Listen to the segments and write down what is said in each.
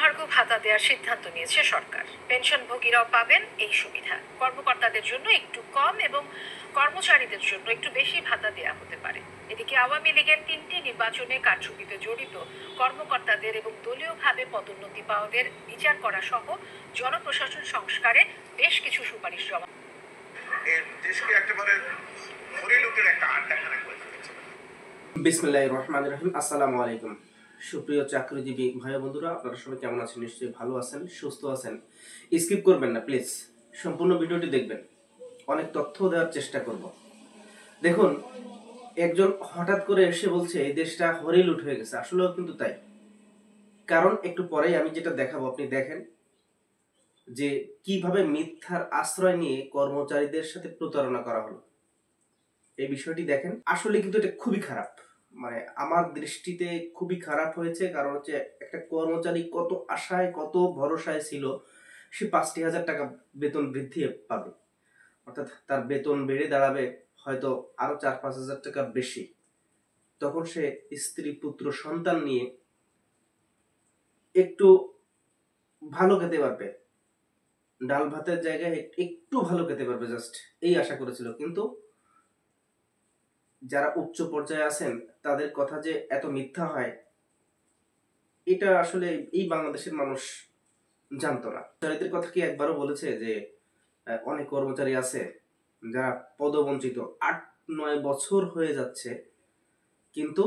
মহার্ঘ ভাতা দেওয়ার সিদ্ধান্ত নিয়েছে সরকার। পেনশনভোগীরাও পাবেন এই সুবিধা। কর্মকর্তাদের জন্য একটু কম এবং কর্মচারীদের জন্য একটু বেশি ভাতা দেওয়া হতে পারে। এদিকে আওয়ামী লীগের 3টি নির্বাচনে কারচুপিতে জড়িত কর্মকর্তাদের এবং দলীয়ভাবে পদোন্নতি পাওয়াদের বিচার করা সহ জনপ্রশাসন সংস্কারে বেশ কিছু সুপারিশ জমা। দেশকে একেবারে হরিলুটের একটা আড্ডাখানা করে দিয়েছে। বিসমিল্লাহির রহমানির রহিম। আসসালামু আলাইকুম সুপ্রিয় চাকরিজীবী ভাই বন্ধুরা, আপনারা সবাই কেমন আছেন? নিশ্চয়ই ভালো আছেন, সুস্থ আছেন। স্কিপ করবেন না প্লিজ, সম্পূর্ণ ভিডিওটি দেখবেন। অনেক তথ্য দেওয়ার চেষ্টা করব। দেখুন, একজন হঠাৎ করে এসে বলছে এই দেশটা হরিলুট হয়ে গেছে, আসলেও কিন্তু তাই। কারণ একটু পরেই আমি যেটা দেখাবো, আপনি দেখেন যে কিভাবে মিথ্যার আশ্রয় নিয়ে কর্মচারীদের সাথে প্রতারণা করা হলো। এই বিষয়টি দেখেন, আসলে কিন্তু এটা খুবই খারাপ, মানে আমার দৃষ্টিতে খুবই খারাপ হয়েছে। কারণ হচ্ছে একটা কর্মচারী কত আশায় কত ভরসায় ছিল সে 5,000 টাকা বেতন বৃদ্ধি পাবে, অর্থাৎ তার বেতন বেড়ে দাঁড়াবে হয়তো আরো 4-5 হাজার টাকা বেশি। তখন সে স্ত্রী পুত্র সন্তান নিয়ে একটু ভালো খেতে পারবে, ডাল ভাতের জায়গায় একটু ভালো খেতে পারবে, জাস্ট এই আশা করেছিল। কিন্তু যারা উচ্চ পর্যায়ে আছেন তাদের কথা যে এত মিথ্যা হয়, এটা আসলে এই বাংলাদেশের মানুষ জানতো না। কর্মচারীদের কথা কি একবারও বলেছে যে অনেক কর্মচারী আছে যারা পদবঞ্চিত, 8-9 বছর হয়ে যাচ্ছে কিন্তু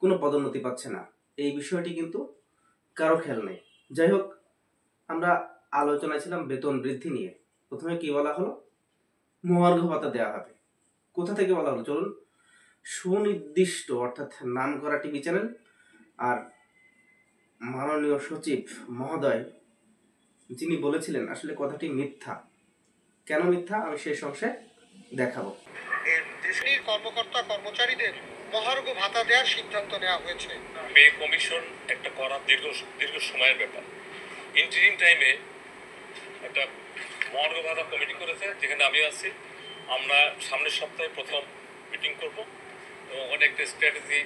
কোনো পদোন্নতি পাচ্ছে না? এই বিষয়টি কিন্তু কারো খেয়াল নেই। যাই হোক, আমরা আলোচনায় ছিলাম বেতন বৃদ্ধি নিয়ে। প্রথমে কি বলা হলো? মহার্ঘ ভাতা দেওয়া হবে। কোথা থেকে বলা হলো চলুন। সুনির্দিষ্ট, অর্থাৎ নাম করা টিভি চ্যানেল আর মাননীয় সচিব মহোদয় যিনি বলেছিলেন, আসলে কথাটি মিথ্যা। কেন মিথ্যা আমি শেষ অংশে দেখাবো। দেশের কর্মকর্তা কর্মচারীদের মহার্ঘ ভাতা দেওয়ার সিদ্ধান্ত নেওয়া হয়েছে। পে কমিশন একটা করা দীর্ঘ সময়ের ব্যাপার। ইন্টারিম টাইমে একটা মহার্ঘ ভাতা কমিটি করেছে, যেখানে আমি আছি। আমরা সামনের সপ্তাহে প্রথম মিটিং করব এবং অনেকটা স্ট্র্যাটেজি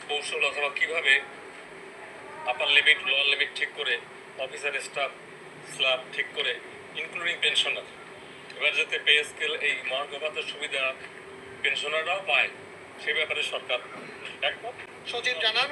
কৌশল অথবা কীভাবে আপার লিমিট লোয়ার লিমিট ঠিক করে অফিসার স্টাফ স্ল্যাব ঠিক করে ইনক্লুডিং পেনশনার, এবার যাতে পে স্কেল এই মহার্ঘ ভাতার সুবিধা পেনশনাররাও পায় সে ব্যাপারে সরকার একমত। সচিব জানান,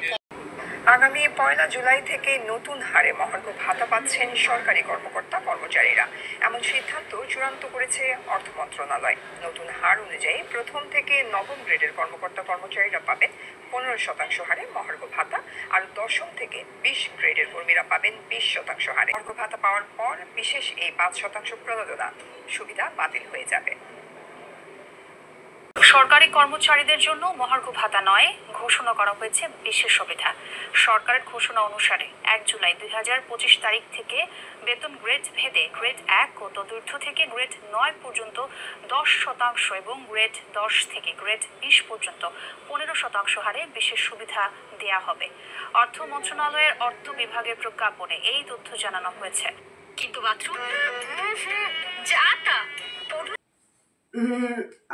আগামী 1 জুলাই থেকে নতুন হারে মহার্ঘ ভাতা পাচ্ছেন সরকারি কর্মকর্তা কর্মচারীরা। এমন সিদ্ধান্ত চূড়ান্ত করেছে অর্থ মন্ত্রণালয়। নতুন হার অনুযায়ী প্রথম থেকে নবম গ্রেডের কর্মকর্তা কর্মচারীরা পাবেন 15% হারে মহার্ঘ ভাতা, আর দশম থেকে 20 গ্রেডের কর্মীরা পাবেন 20% হারে। মহার্ঘ ভাতা পাওয়ার পর বিশেষ এই 5% প্রণোদনা সুবিধা বাতিল হয়ে যাবে। সরকারি কর্মচারীদের জন্য মহার্ঘ ভাতা নয়, ঘোষণা করা হয়েছে বিশেষ সুবিধা। সরকারের ঘোষণা অনুসারে 1 জুলাই 2025 তারিখ থেকে বেতন গ্রেড ভেদে গ্রেড 1 ও তদূর্ধ্ব থেকে গ্রেড 9 পর্যন্ত 10% এবং গ্রেড 10 থেকে গ্রেড 20 পর্যন্ত 15% হারে বিশেষ সুবিধা দেয়া হবে। অর্থ মন্ত্রণালয়ের অর্থ বিভাগের প্রজ্ঞাপনে এই তথ্য জানানো হয়েছে। কিন্তু বাথরুম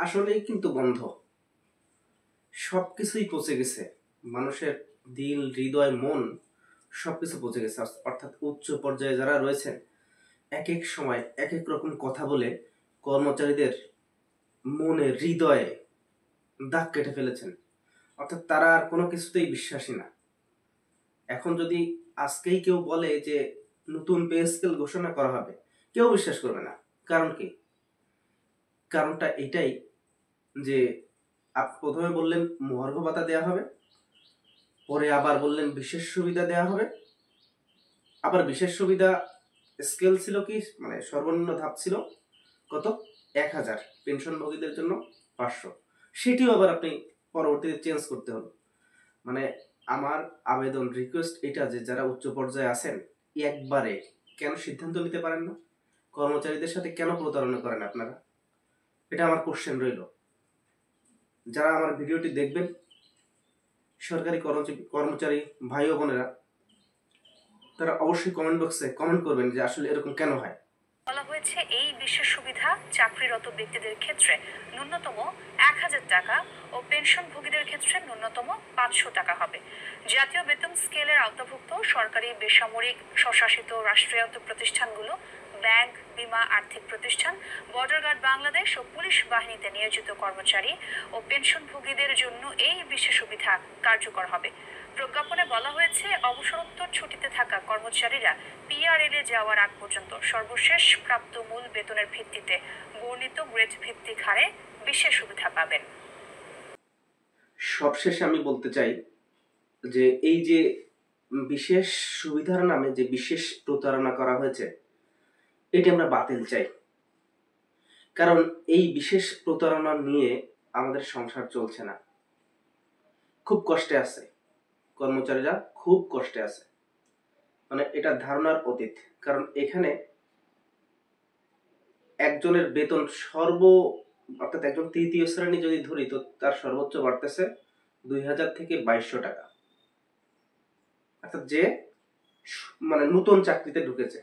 আসলেই কিন্তু বন্ধ, সবকিছুই পচে গেছে। মানুষের দিল, হৃদয়, মন সবকিছু পচে গেছে। অর্থাৎ উচ্চ পর্যায়ে যারা রয়েছেন এক এক সময় এক এক রকম কথা বলে কর্মচারীদের মনে, হৃদয়ে দাগ কেটে ফেলেছেন। অর্থাৎ তারা আর কোনো কিছুতেই বিশ্বাসী না। এখন যদি আজকেই কেউ বলে যে নতুন পে স্কেল ঘোষণা করা হবে, কেউ বিশ্বাস করবে না। কারণ কি? কারণটা এটাই যে প্রথমে বললেন মহার্ঘ ভাতা দেওয়া হবে, পরে আবার বললেন বিশেষ সুবিধা দেওয়া হবে। আবার বিশেষ সুবিধা স্কেল ছিল কি, মানে সর্বনিম্ন ধাপ ছিল কত? 1,000, পেনশনভোগীদের জন্য 500। সেটিও আবার আপনি পরবর্তীতে চেঞ্জ করতে হলো। মানে আমার আবেদন, রিকোয়েস্ট এটা যে যারা উচ্চ পর্যায়ে আছেন একবারে কেন সিদ্ধান্ত নিতে পারেন না? কর্মচারীদের সাথে কেন প্রতারণা করেন আপনারা? এটা আমার কোশ্চেন রইল। যারা আমার ভিডিওটি দেখবেন, সরকারি কর্মচারী ভাই ও বোনেরা, তারা অবশ্যই কমেন্ট বক্সে কমেন্ট করবেন যে আসলে এরকম কেন হয়। বলা হয়েছে এই বিশেষ সুবিধা চাকরিরত ব্যক্তিদের ক্ষেত্রে ন্যূনতম 1,000 টাকা ও পেনশনভোগীদের ক্ষেত্রে ন্যূনতম 500 টাকা হবে। জাতীয় বেতন স্কেলের আওতাভুক্ত সরকারি, বেসামরিক, স্বশাসিত রাষ্ট্রায়ত্ত প্রতিষ্ঠানগুলো, ব্যাংক, বীমা, আর্থিক প্রতিষ্ঠান, বর্ডার গার্ড বাংলাদেশ ও পুলিশ বাহিনীতে নিয়োজিত কর্মচারী ও পেনশনভোগীদের জন্য এই বিশেষ সুবিধা কার্যকর হবে। প্রজ্ঞাপনে বলা হয়েছে, অবসরোত্তর ছুটিতে থাকা কর্মচারীরা পিআরএল-এ যাওয়ার আগ পর্যন্ত সর্বশেষ প্রাপ্ত মূল বেতনের ভিত্তিতে বর্ণিত গ্রেড ভিত্তিক হারে বিশেষ সুবিধা পাবেন। সবশেষে আমি বলতে চাই যে এই যে বিশেষ সুবিধার নামে যে বিশেষ প্রতারণা করা হয়েছে, এটি আমরা বাতিল চাই। কারণ এই বিশেষ প্রতারণা নিয়ে আমাদের সংসার চলছে না, খুব কষ্টে আছে কর্মচারীরা, খুব কষ্টে আছে। মানে এটা ধারণার অতীত। কারণ এখানে একজনের বেতন অর্থাৎ একজন তৃতীয় শ্রেণী যদি ধরি, তো তার সর্বোচ্চ বাড়তেছে 2,000 থেকে 2,200 টাকা। অর্থাৎ যে মানে নতুন চাকরিতে ঢুকেছে,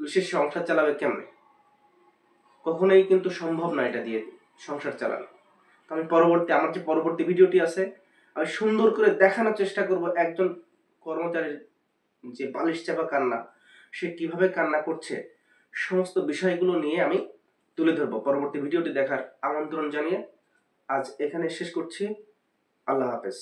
সে সংসার চালাবে কেমনে? কখনোই কিন্তু সম্ভব না এটা দিয়ে সংসার চালানো। তো আমি আমার যে পরবর্তী ভিডিওটি আছে, আমি সুন্দর করে দেখানোর চেষ্টা করব একজন কর্মচারীর যে বালিশ চাপা কান্না, সে কিভাবে কান্না করছে, সমস্ত বিষয়গুলো নিয়ে আমি তুলে ধরবো। পরবর্তী ভিডিওটি দেখার আমন্ত্রণ জানিয়ে আজ এখানে শেষ করছি। আল্লাহ হাফেজ।